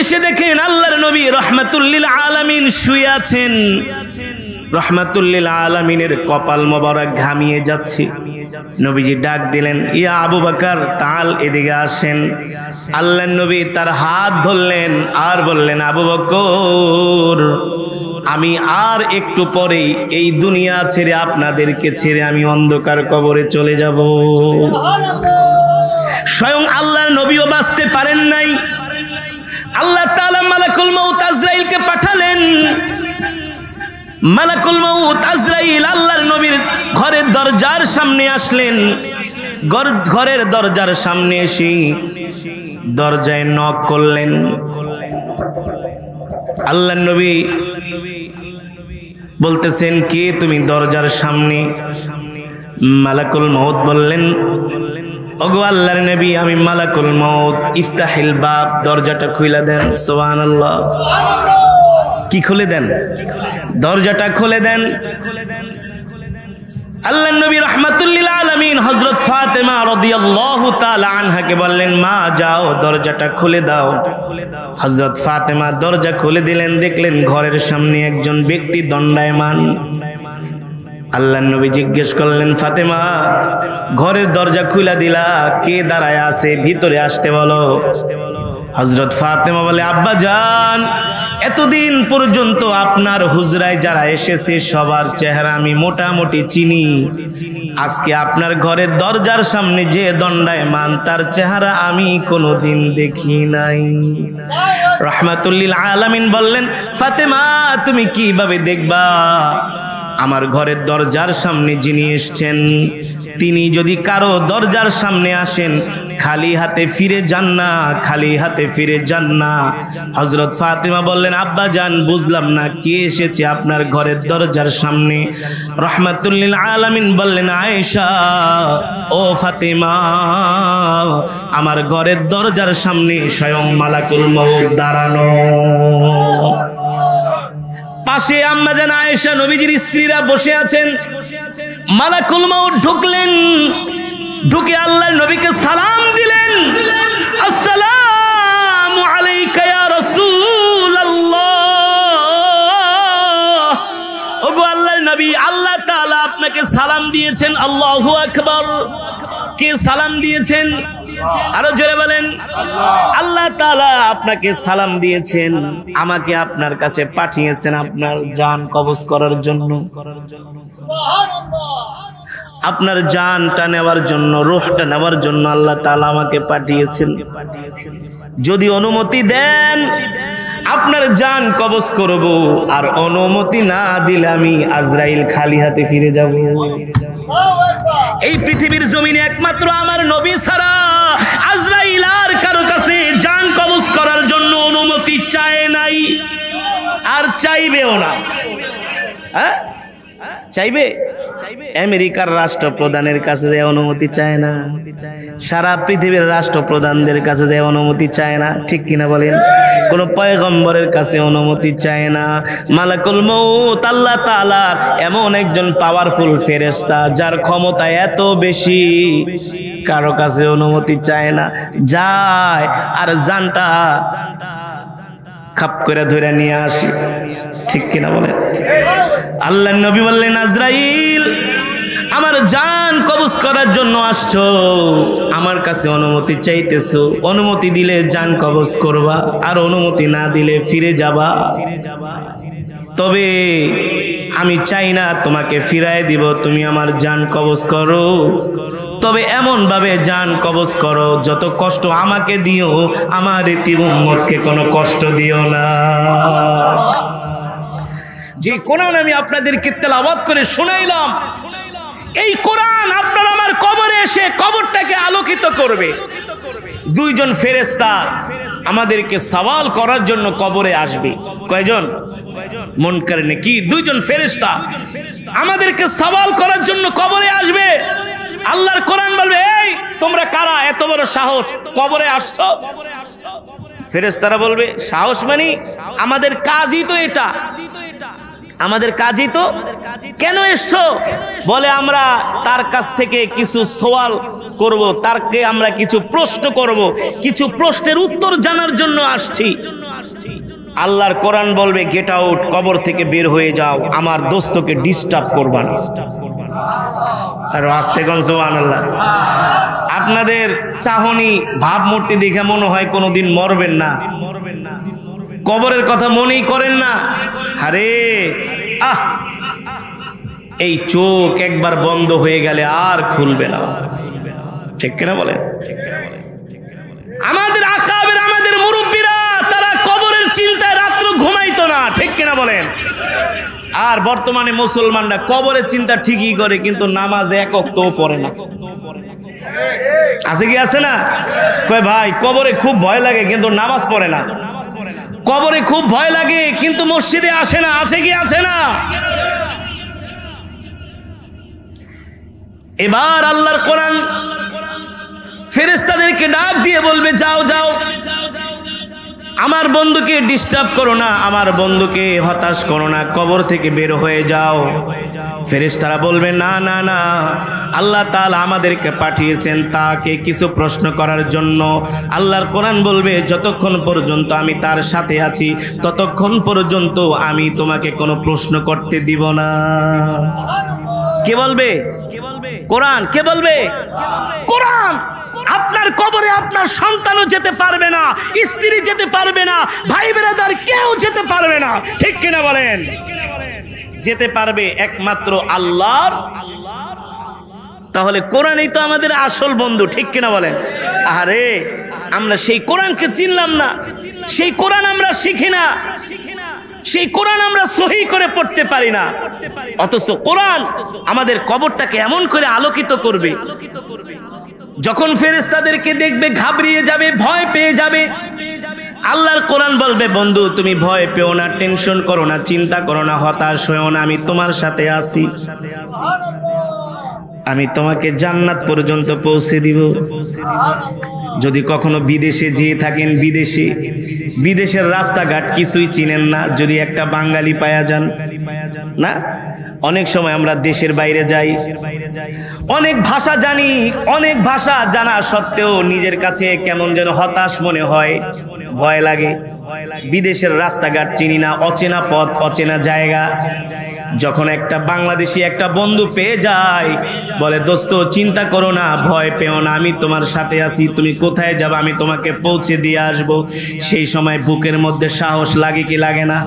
এসে দেখেন আল্লাহর নবী রাহমাতুল্লিল আলামিন শুয়ে আছেন। রাহমাতুল্লিল আলামিনের কপাল মোবারক ঘামিয়ে যাচ্ছে। নবীজি ডাক দিলেন, ইয়া আবু বকর, তাল এদিকে আসেন। আল্লাহর নবী তার হাত ধরলেন আর বললেন, আবু বকর, আমি আর একটু পরেই এই দুনিয়া ছেড়ে, আপনাদেরকে ছেড়ে আমি অন্ধকার কবরে চলে যাব। স্বয়ং আল্লাহর নবীও বাঁচতে পারেন নাই। আল্লাহ তাআলা মালাকুল মউত আজরাইলকে পাঠালেন। মালাকুল মউত আজরাইল আল্লাহর নবীর ঘরের দরজার সামনে আসলেন। ঘরের দরজার সামনে এসে দরজায় নক করলেন। আল্লাহর নবী বলতেছেন, কে তুমি দরজার সামনে? মালাকুল মউত বললেন, ওগো আল্লাহর নবী, আমি মালাকুল মউত। ইফতাহিল বাব, দরজাটা খুলে দেন। সুবহানাল্লাহ। কি খুলে দেন? দরজাটা খুলে দেন। আল্লাহর নবী রাহমাতুল্লিল আলামিন হযরত ফাতেমা রাদিয়াল্লাহু তাআলা আনহাকে বললেন, মা যাও দরজাটা খুলে দাও। হযরত ফাতেমা দরজা খুলে দিলেন। দেখলেন ঘরের সামনে একজন ব্যক্তি দণ্ডায়মান। আল্লাহর নবী জিজ্ঞেস করলেন, ফাতেমা, ঘরের দরজা খুলে দিলা, কে দাঁড়ায় আছে? ভিতরে আসতে বলো। হযরত ফাতেমা বলে, আব্বা জান, এতদিন পর্যন্ত আপনার হুজরায় যারা এসেছে সবার চেহারা আমি মোটামুটি চিনি। আজকে আপনার ঘরের দরজার সামনে যে দণ্ডায়মান, তার চেহারা আমি কোনোদিন দেখি নাই। রাহমাতুল্লিল আলামিন বললেন, ফাতেমা, তুমি কিভাবে দেখবা? আমার ঘরের দরজার সামনে যিনি এসেছেন, তিনি যদি কারো দরজার সামনে আসেন, খালি হাতে ফিরে যান না, খালি হাতে ফিরে যান না। হযরত ফাতেমা বললেন, আব্বা জান, বুঝলাম না, কে এসেছে আপনার ঘরের দরজার সামনে? রাহমাতুল্লিল আলামিন বললেন, আয়েশা, ও ফাতেমা, আমার ঘরের দরজার সামনে স্বয়ং মালাকুল মউত দাঁড়ানো। পাশে আম্মা জান আয়েশা নবীজির স্ত্রীরা বসে আছেন। মালাকুল মউত ঢুকলেন, ঢুকে আল্লাহর নবীকে সালাম দিলেন, আসসালামু আলাইকা ইয়া রাসূলুল্লাহ। ওগো আল্লাহর নবী, আল্লাহ তাআলা আপনাকে সালাম দিয়েছেন। আল্লাহু আকবার। কে সালাম দিয়েছেন? আরো জোরে বলেন। আল্লাহ তাআলা আপনাকে সালাম দিয়েছেন, আমাকে আপনার কাছে পাঠিয়েছেন আপনার জান কবজ করার জন্য। আপনার জানটা নেওয়ার জন্য, রূহটা নেওয়ার জন্য আল্লাহ তাআলা আমাকে পাঠিয়েছেন। যদি অনুমতি দেন আপনার জান কবজ করব, আর অনুমতি না দিলে আমি আজরাইল খালি হাতে ফিরে যাব। এই পৃথিবীর জমিনে একমাত্র আমার নবী ছাড়া আজরাইল আর কারো কাছে জান কবজ করার জন্য অনুমতি চায় নাই, আর চাইবেও না। হ্যাঁ, চাইবে? আমেরিকার রাষ্ট্রপ্রধানের কাছে যে অনুমতি চায় না, সারা পৃথিবীর রাষ্ট্রপ্রধানদের কাছে যে অনুমতি চায় না, ঠিক কিনা বলেন? কোন পয়গম্বরের কাছে অনুমতি চায় না। মালাকুল মউত আল্লাহ তাআলার এমন একজন পাওয়ারফুল ফেরেশতা যার ক্ষমতা এত বেশি, কারো কাছে অনুমতি চায় না, যায় আর জানটা খাপ করে ধরে নিয়ে আসে, ঠিক কিনা বলেন? আল্লাহর নবী বললেন, আজরাইল আমার জান কবজ করার জন্য আসছো, আমার কাছে অনুমতি চাইতেছো, অনুমতি দিলে জান কবজ করবা, আর অনুমতি না দিলে ফিরে যাবা। তবে আমি চাই না তোমাকে ফিরায় দিব, তুমি আমার জান কবজ করো, তবে এমন ভাবে জান কবজ করো যত কষ্ট আমাকে দিও, আমার এতিম উম্মতকে কোনো কষ্ট দিও না। যে কোরআন আমি আপনাদেরকে তেলাওয়াত করে শোনাইলাম, এই কোরআন আপনার আমার কবরে এসে কবরটাকে আলোকিত করবে। দুইজন ফেরেশতা আমাদেরকে সওয়াল করার জন্য কবরে আসবে। কয়জন? মুনকার নাকির দুইজন ফেরেশতা আমাদেরকে সওয়াল করার জন্য কবরে আসবে। আল্লাহর কোরআন বলবে, এই তোমরা কারা, এত বড় সাহস কবরে আসছো? ফেরেশতারা বলবে, সাহস মানে আমাদের কাজই তো এটা, আমাদের কাজই তো। কেন এসছো? বলে আমরা তার কাছ থেকে কিছু সওয়াল করব, তারকে আমরা কিছু প্রশ্ন করব, কিছু প্রশ্নের উত্তর জানার জন্য আসছি। আল্লাহর কোরআন বলবে, গেট আউট, কবর থেকে বের হয়ে যাও, আমার দোস্তকে ডিস্টার্ব করবা না। আর আস্তে কোন সুবহানাল্লাহ। আপনাদের চাহনি ভাবমূর্তি দেখে মনে হয় কোনোদিন মরবেন না, কবরের কথা মনেই করেন না। আরে এই চোখ একবার বন্ধ হয়ে গেলে আর খুলবে না, ঠিক কিনা বলেন? আমাদের আকাবের, আমাদের মুরব্বীরা, তারা কবরের চিন্তায় রাত্র ঘুমাইতো না, ঠিক কিনা বলেন? আর বর্তমানে মুসলমানরা কবরের চিন্তা ঠিকই করে, কিন্তু নামাজ এক ওয়াক্তও পড়ে না। আছে কি আছে না? কয় ভাই কবরে খুব ভয় লাগে কিন্তু নামাজ পড়ে না, কবরে খুব ভয় লাগে কিন্তু মসজিদে আসে না। আছে কি আছে না? এবার আল্লাহর কোরআন ফেরেশতাদেরকে ডাক দিয়ে বলবে, যাও যাও, আমার বন্ধুকে ডিস্টার্ব করো না, আমার বন্ধুকে হতাশ করো না, কবর থেকে বের হয়ে যাও। ফেরেশতারা বলবে, না না না, আল্লাহ তাআলা আমাদেরকে পাঠিয়েছেন তাকে কিছু প্রশ্ন করার জন্য। আল্লাহর কোরআন বলবে, যতক্ষণ পর্যন্ত আমি তার সাথে আছি ততক্ষণ পর্যন্ত আমি তোমাকে কোনো প্রশ্ন করতে দিব না। কে বলবে? কোরআন। কে বলবে? কোরআন। আপনার কবরে আপনার সন্তানও যেতে পারবে না, স্ত্রী যেতে পারবে না, ভাই ব্রাদার কেউ যেতে পারবে না, ঠিক কিনা বলেন? যেতে পারবে একমাত্র আল্লাহর। তাহলে কোরআনই তো আমাদের আসল বন্ধু, ঠিক কিনা বলেন? আরে আমরা সেই কোরআনকে চিনলাম না, সেই কোরআন আমরা শিখি না, সেই কোরআন আমরা সহি করে পড়তে পারি না, অথচ কোরআন আমাদের কবরটাকে এমন করে আলোকিত করবে, যখন ফেরেশতাদেরকে দেখবে ঘাবড়িয়ে যাবে, ভয় পেয়ে যাবে। আল্লাহর কোরআন বলবে, বন্ধু তুমি ভয় পেও না, টেনশন করো না, চিন্তা করো না, হতাশ হও না, আমি তোমার সাথে আছি, আমি তোমাকে জান্নাত পর্যন্ত পৌঁছে দিব। যদি কখনো বিদেশে যেয়ে থাকেন, বিদেশের রাস্তাঘাট কিছুই চিনেন না, যদি একটা বাঙালি পায়া যান না, অনেক সময় আমরা দেশের বাইরে যাই, অনেক ভাষা জানি, অনেক ভাষা জানা সত্ত্বেও নিজের কাছে কেমন যেন হতাশ মনে হয়, ভয় লাগে। বিদেশের রাস্তাঘাট চিনি না, অচেনা পথ, অচেনা জায়গা। যখন একটা বাংলাদেশি একটা বন্ধু পেয়ে যায়, বলে দোস্ত চিন্তা করো না, ভয় পেও না, আমি তোমার সাথে আছি, তুমি কোথায় যাবে আমি তোমাকে পৌঁছে দিয়ে আসবো। সেই সময় বুকের মধ্যে সাহস লাগে কি লাগে না?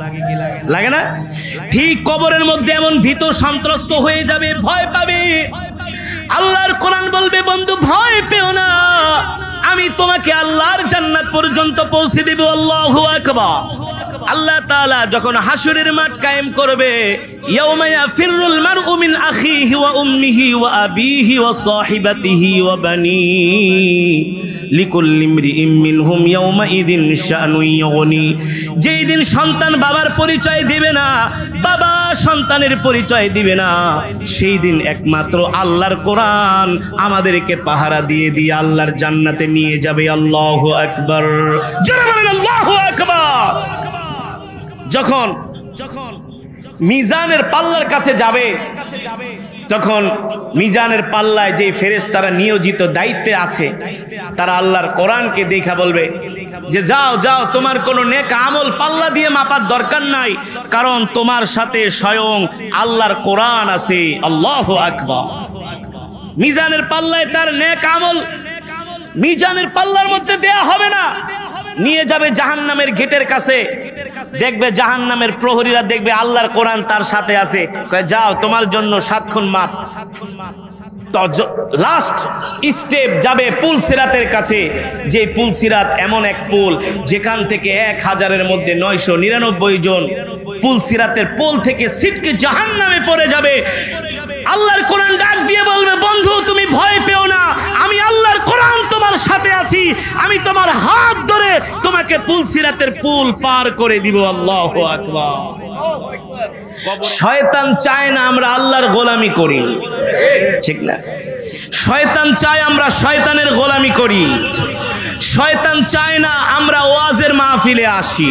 লাগে না? ঠিক কবরের মধ্যে এমন ভীত সন্ত্রস্ত হয়ে যাবে, ভয় পাবে। আল্লাহর কোরআন বলবে, বন্ধু ভয় পেও না, আমি তোমাকে আল্লাহর জান্নাত পর্যন্ত পৌঁছে দেব। আল্লাহু আকবার। আল্লাহ তাআলা যখন হাসরের মাঠ কায়েম করবে, ইয়াউমা ইয়াফিরুল মারউ মিন আখিহি ওয়া উম্মিহি ওয়া আবিহি ওয়া সাহিবাতিহি ওয়া বানিহি লিকুল্লি ইমরিইম মিনহুম ইয়াউমা ইযিন শানুন ইউগনি। যেই দিন সন্তান বাবার পরিচয় দিবে না, বাবা সন্তানের পরিচয় দিবে না, সেই দিন একমাত্র আল্লাহর কোরআন আমাদেরকে পাহারা দিয়ে দিয়ে আল্লাহর জান্নাতে নিয়ে যাবে। আল্লাহু আকবার, জোরে বলেন আল্লাহু আকবার। যখন মিজানের পাল্লার কাছে যাবে, তখন মিজানের পাল্লায় যে ফেরেশতারা নিয়োজিত দায়িত্বে আছে, তারা আল্লাহর কোরআনকে দেখা বলবে যে যাও যাও, তোমার কোনো নেক আমল পাল্লা দিয়ে মাপার দরকার নাই, কারণ তোমার সাথে স্বয়ং আল্লাহর কোরআন আছে। আল্লাহু আকবার। মিজানের পাল্লায় তার নেক আমল মিজানের পাল্লার মধ্যে দেয়া হবে না, নিয়ে যাবে জাহান্নামের গেটের কাছে। দেখবে জাহান্নামের প্রহরীরা দেখবে আল্লাহর কোরআন তার সাথে আছে, কয় যাও তোমার জন্য 7 খুন মাপ। তো লাস্ট স্টেপ যাবে পুল সিরাতের কাছে, যে পুল সিরাত এমন এক পুল যেখান থেকে 1000-এর মধ্যে 999 জন পুল সিরাতের পোল থেকে ছিটকে জাহান্নামে পড়ে যাবে। আল্লাহর কোরআন ডাক দিয়ে বলবে, বন্ধু তুমি ভয় পেও না, আমি আল্লাহর কোরআন তোমার সাথে আছি, আমি তোমার হাত ধরে তোমাকে পুল সিরাতের পুল পার করে দিব। আল্লাহু আকবার। শয়তান চায় না আমরা আল্লাহর গোলামি করি, ঠিক না? শয়তান চায় আমরা শয়তানের গোলামি করি। শয়তান চায় না আমরা ওয়াজের মাহফিলে আসি।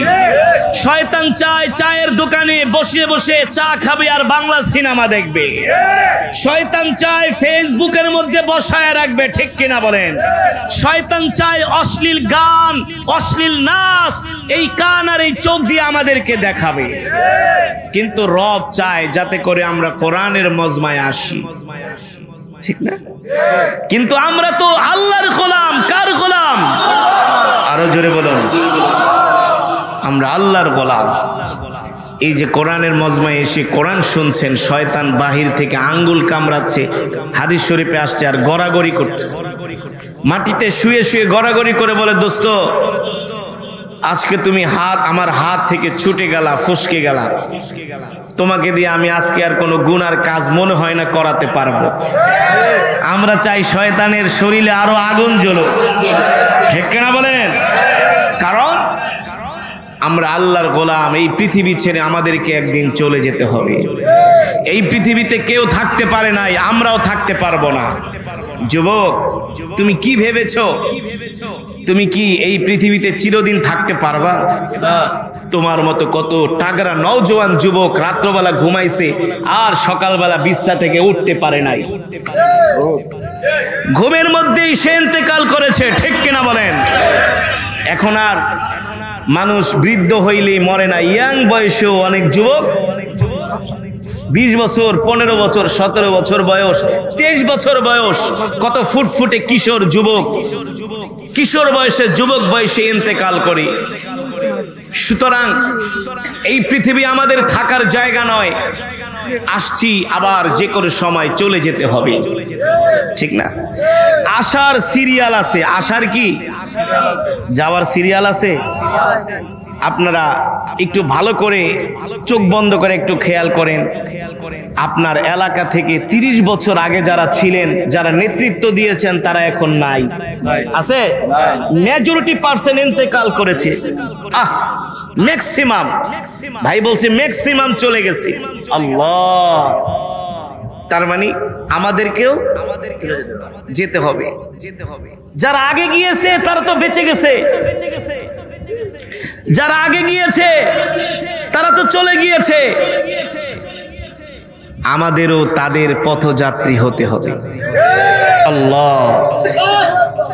শয়তান চায় চায়ের দোকানে বসে বসে চা খাবে আর বাংলা সিনেমা দেখবে। শয়তান চায় ফেসবুকের মধ্যে বসায় রাখবে, ঠিক কিনা বলেন? শয়তান চায় অশ্লীল গান, অশ্লীল নাচ এই কান আর এই চোখ দিয়ে আমাদেরকে দেখাবে। কিন্তু রব চায় যাতে করে আমরা কোরআনের মজমায় আসি, ঠিক না? কিন্তু আমরা তো আল্লাহর গোলাম। কার গোলাম? আরো জোরে বলুন, আমরা আল্লাহর গোলাম। এই যে কোরআনের মজমায় এসে কোরআন শুনছেন, শয়তান বাহির থেকে আঙ্গুল কামড়াচ্ছে, হাদিস শরীফে আসছে, আর গড়াগড়ি করতেছে, মাটিতে শুয়ে শুয়ে গড়াগড়ি করে বলে, দোস্ত আজকে তুমি আমার হাত থেকে ছুটে গেলা, ফসকে গেলা, তোমাকে দিয়ে আমি আজকে আর কোনো গুনার কাজ মনে হয় না করাতে পারবো। আমরা চাই শয়তানের শরীরে আরো আগুন জ্বলো, ঠিক কিনা বলেন? কারণ আমরা আল্লাহর গোলাম। এই পৃথিবী ছেড়ে আমাদেরকে একদিন চলে যেতে হবে। এই পৃথিবীতে কেউ থাকতে পারে নাই, আমরাও থাকতে পারবো না। যুবক, তুমি কি ভেবেছো? তুমি কি এই পৃথিবীতে চিরদিন থাকতে পারবা? তোমার মতো কত টাগরা নওজোয়ান যুবক রাত্রবেলা ঘুমাইছে আর সকালবেলা বিছনা থেকে উঠতে পারে নাই। ঘুমের মধ্যেই সে ইন্তেকাল করেছে, ঠিক কিনা বলেন? এখন আর মানুষ বৃদ্ধ হইলেই মরে না। ইয়াং বয়সেও অনেক যুবক 20 বছর, 15 বছর, 17 বছর বয়স, 23 বছর বয়স, কত ফুটফুটে কিশোর যুবক, কিশোর বয়সে যুবক বয়সে ইন্তেকাল করে। সুতরাং এই পৃথিবী আমাদের থাকার জায়গা নয়। আসছি, আবার যে কোনো সময় চলে যেতে হবে, ঠিক না? আসার সিরিয়াল আছে, আসার কি যাওয়ার সিরিয়াল আছে। আপনারা একটু ভালো করে চোখ বন্ধ করে একটু খেয়াল করেন, আপনার এলাকা থেকে 30 বছর আগে যারা ছিলেন, যারা নেতৃত্ব দিয়েছেন, তারা এখন নাই। আছে? মেজরিটি পার্সেন্ট ইন্তেকাল করেছে। ম্যাক্সিমাম, ভাই বলছে ম্যাক্সিমাম চলে গেছে। আল্লাহ, তার মানে আমাদেরকেও যেতে হবে। যারা আগে গিয়েছে তারা তো বেঁচে গেছে, যারা আগে গিয়েছে তারা তো চলে গিয়েছে। আমাদেরও তাদের পথযাত্রী হতে হবে। আল্লাহ,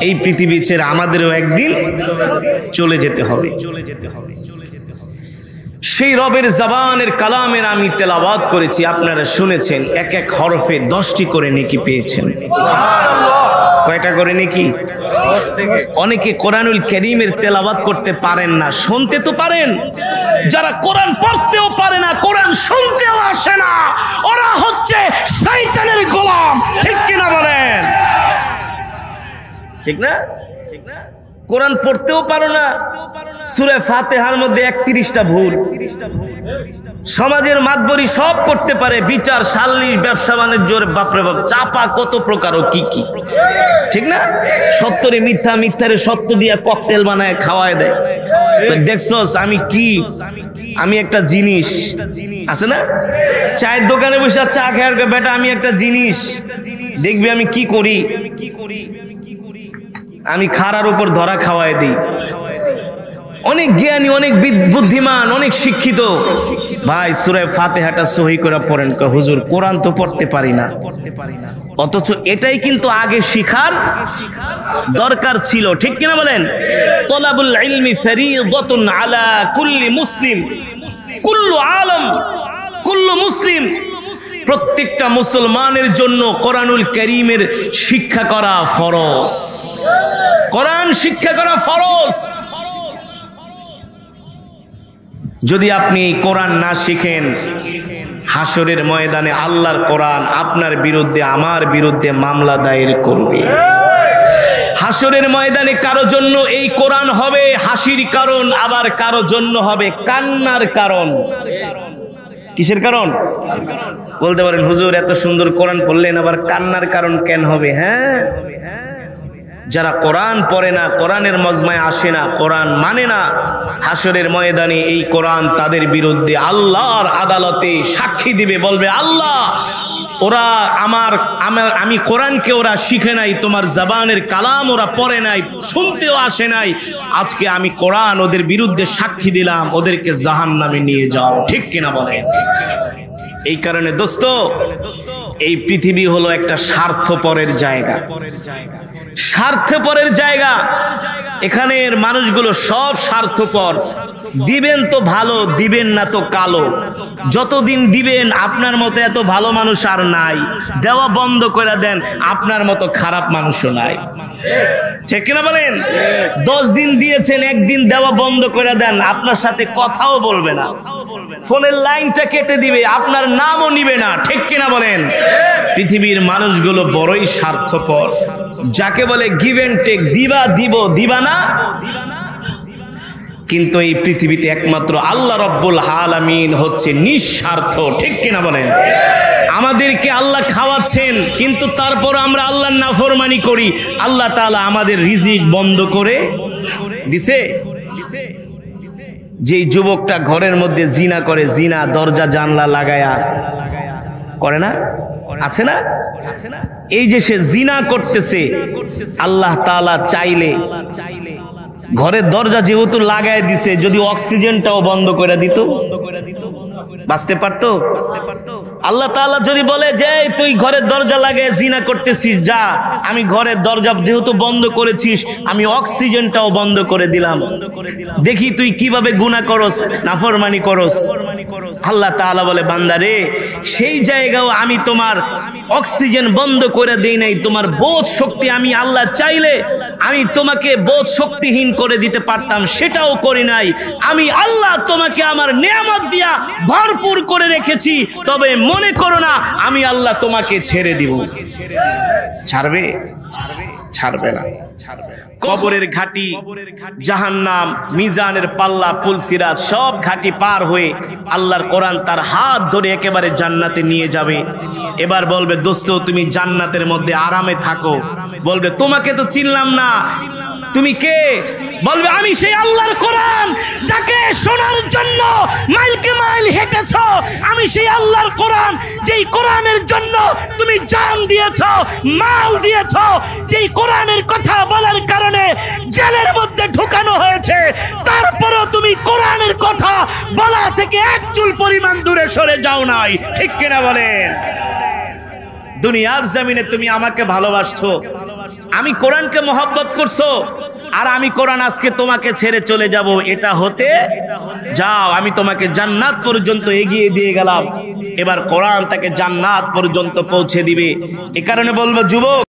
এই পৃথিবী ছেড়ে আমাদেরও একদিন চলে যেতে হবে। সেই রবের জবানের কালামের আমি তেলাওয়াত করেছি, আপনারা শুনেছেন। এক এক হরফে 10টি করে নেকি পেয়েছেন। কয়টা করে নেকি? অনেকে কোরআনুল কারীমের তেলাওয়াত করতে পারেন না, শুনতে তো পারেন। যারা কোরআন পড়তেও পারে না, কোরআন শুনতেও আসে না, ওরা হচ্ছে শয়তানের গোলাম, ঠিক কিনা বলেন? ঠিক না? কোরআন পড়তেও পারো না, সূরা ফাতিহার মধ্যে 31টা ভুল। সমাজের মাতবরি সব করতে পারে, বিচার সালিশ ব্যবসা বাণিজ্যের বাপরে বাপ চাপা কত প্রকার ও কি কি, ঠিক না? সত্যরে মিথ্যা, মিথ্যারে সত্য দিয়ে ককটেল বানায় খাওয়ায় দেয়। দেখছস আমি কি, আমি একটা জিনিস আছে না, চায়ের দোকানে বসে চা খাওয়ার বেটা আমি একটা জিনিস, দেখবি আমি কি করি, আমি খাড়ার উপর ধরা খাওয়ায় দিই। অনেক জ্ঞানী, অনেক বুদ্ধিমান, অনেক শিক্ষিত ভাই সূরা ফাতিহাটা সহি করে পড়েন, হুজুর কোরআন তো পড়তে পারি না। অথচ এটাই কিন্তু আগে শিখার দরকার ছিল, ঠিক কিনা বলেন? তলাবুল ইলমি ফরিদাতুন আলা কুল্লি মুসলিম, কুল্লু আলম, কুল্লু মুসলিম, প্রত্যেকটা মুসলমানের জন্য কোরআনুল কারীমের শিক্ষা করা ফরজ। কোরআন শিক্ষা করা ফরজ। যদি আপনি কোরআন না শিখেন, হাসরের ময়দানে আল্লাহর কোরআন আপনার বিরুদ্ধে, আমার বিরুদ্ধে মামলা দায়ের করবে। হাসরের ময়দানে কারো জন্য এই কোরআন হবে হাসির কারণ, আবার কারো জন্য হবে কান্নার কারণ। কিসের কারণ? বলতে পারেন হুজুর এত সুন্দর কোরআন পড়লেন, আবার কান্নার কারণ কেন হবে? হ্যাঁ, যারা কোরআন পড়ে না, কোরআনের মজমায় আসে না, কোরআন মানে না, হাসরের ময়দানে এই কোরআন তাদের বিরুদ্ধে আল্লাহর আদালতে সাক্ষী দিবে, বলবে আল্লাহ ওরা আমি কোরআনকে ওরা শিখে নাই, তোমার জবানের কালাম ওরা পড়ে নাই, শুনতেও আসে নাই, আজকে আমি কোরআন ওদের বিরুদ্ধে সাক্ষী দিলাম, ওদেরকে জাহান্নামে নিয়ে যাও, ঠিক কিনা বলেন? এই কারণে দোস্ত, এই পৃথিবী হলো একটা স্বার্থপরের জায়গা, স্বার্থপরের জায়গা। এখানের মানুষগুলো সব স্বার্থপর। দিবেন তো ভালো, দিবেন না তো কালো। যতদিন দিবেন আপনার মতো এত ভালো মানুষ আর নাই, দেওয়া বন্ধ করে দেন, আপনার মতো খারাপ মানুষও নাই, ঠিক কিনা বলেন? 10 দিন দিয়েছেন, একদিন দেওয়া বন্ধ করে দেন, আপনার সাথে কথাও বলবে না, ফোনের লাইনটা কেটে দিবে, আপনার নামও নিবে না, ঠিক কিনা বলেন? পৃথিবীর মানুষগুলো বড়ই স্বার্থপর, যাকে বলে গিভ এন্ড টেক, দিবা দিব, দিবা না। কিন্তু এই পৃথিবীতে একমাত্র আল্লাহ রব্বুল আলামিন হচ্ছে নিঃস্বার্থ, ঠিক কিনা বলেন? আমাদেরকে আল্লাহ খাওয়াচ্ছেন, কিন্তু তারপর আমরা আল্লাহর নাফরমানি করি, আল্লাহ তাআলা আমাদের রিজিক বন্ধ করে দিছে। যেই যুবকটা ঘরের মধ্যে জিনা করে, জিনা দরজা জানলা লাগায়া করে না, আছে না? এই যে সে জিনা করতেছে, আল্লাহ তাআলা চাইলে ঘরের দরজা যেহেতু লাগায় দিছে, যদি অক্সিজেনটাও বন্ধ করে দিত, বাঁচতে পারতো? আল্লাহ তাআলা যদি বলে যে তুই ঘরের দরজা লাগিয়ে জিনা করতেছিস, যা, আমি ঘরের দরজা যেহেতু বন্ধ করেছিস, আমি অক্সিজেনটাও বন্ধ করে দিলাম, দেখি তুই কিভাবে গুনাহ করস, নাফরমানি করস। আল্লাহ তাআলা বলে বান্দা রে, সেই জায়গাও আমি তোমার অক্সিজেন বন্ধ করে দেই নাই, তোমার বোধ শক্তি আমি আল্লাহ চাইলে আমি তোমাকে বোধ শক্তিহীন করে দিতে পারতাম, সেটাও করি নাই। আমি আল্লাহ তোমাকে আমার নিয়ামত দিয়া ভরপুর করে রেখেছি, তবে মনে করো না আমি আল্লাহ তোমাকে ছেড়ে দিব। ছাড়বে? ছাড়বে না। কবরের ঘাটি, জাহান্নাম, মিজানের পাল্লা, পুলসিরাত, সব ঘাটি পার হয়ে আল্লাহর কোরআন তার হাত ধরে একেবারে জান্নাতে নিয়ে যাবে। এবার বলবে দোস্ত তুমি জান্নাতের মধ্যে আরামে থাকো। বলবে তোমাকে তো চিনলাম না, তুমি কে? বলবে আমি সেই আল্লাহর কোরআন যাকে শোনার জন্য মাইলকে মাইল হেঁটেছো, আমি সেই আল্লাহর কোরআন যেই কোরআনের জন্য তুমি জান দিয়েছো, মাল দিয়েছো, যেই কোরআনের কথা বলার কারণে জেলের মধ্যে ঢুকানো হয়েছে, তারপরও তুমি কোরআনের কথা বলা থেকে এক চুল পরিমাণ দূরে সরে যাও নাই, ঠিক কিনা বলেন? দুনিয়ার জমিনে তুমি আমাকে ভালোবাসছো, আমি কোরআনকে মহব্বত করছো, আর আমি কোরআন আজকে তোমাকে ছেড়ে চলে যাব, এটা হতে যাও, আমি তোমাকে জান্নাত পর্যন্ত এগিয়ে দিয়ে গেলাম, এবার কোরআন তাকে জান্নাত পর্যন্ত পৌঁছে দিবে। এ কারণে বলবো যুবক,